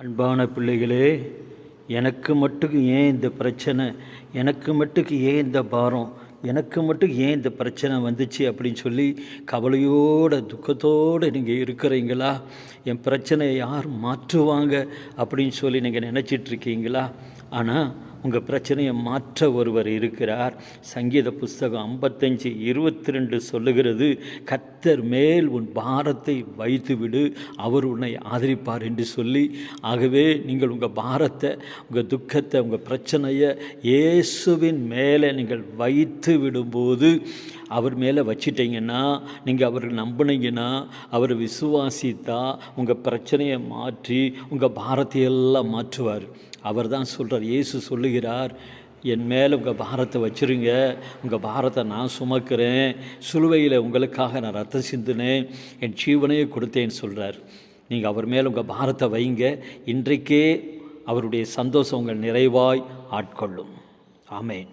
அன்பான பிள்ளைகளே, எனக்கு மட்டும் ஏன் இந்த பிரச்சனை, எனக்கு மட்டும் ஏன் இந்த பாரம், எனக்கு மட்டும் ஏன் இந்த பிரச்சனை வந்துச்சு அப்படின்னு சொல்லி கவலையோடு துக்கத்தோடு நீங்கள் இருக்கிறீங்களா? என் பிரச்சனையை யார் மாற்றுவாங்க அப்படின்னு சொல்லி நீங்கள் நினச்சிட்ருக்கீங்களா? ஆனால் உங்கள் பிரச்சனையை மாற்ற ஒருவர் இருக்கிறார். சங்கீத புஸ்தகம் 55:22 சொல்லுகிறது, கர்த்தர் மேல் உன் பாரத்தை வைத்துவிடு, அவர் உன்னை ஆதரிப்பார் என்று சொல்லி. ஆகவே நீங்கள் உங்கள் பாரத்தை, உங்கள் துக்கத்தை, உங்கள் பிரச்சனையை இயேசுவின் மேலே நீங்கள் வைத்து விடும்போது, அவர் மேலே வச்சிட்டிங்கன்னா, நீங்கள் அவரை நம்பினீங்கன்னா, அவரை விசுவாசித்தா உங்கள் பிரச்சனையை மாற்றி உங்கள் பாரத்தையெல்லாம் மாற்றுவார். அவர் தான் சொல்கிறார், இயேசு சொல்லுகிறார், என் மேலே உங்கள் பாரத்தை வச்சுருங்க, உங்கள் பாரத்தை நான் சுமக்கிறேன், சிலுவையில் உங்களுக்காக நான் ரத்தம் சிந்தினேன், என் ஜீவனையே கொடுத்தேன்னு சொல்கிறார். நீங்கள் அவர் மேலே உங்கள் பாரத்தை வைங்க. இன்றைக்கே அவருடைய சந்தோஷம் உங்கள் நிறைவாய் ஆட்கொள்ளும். ஆமேன்.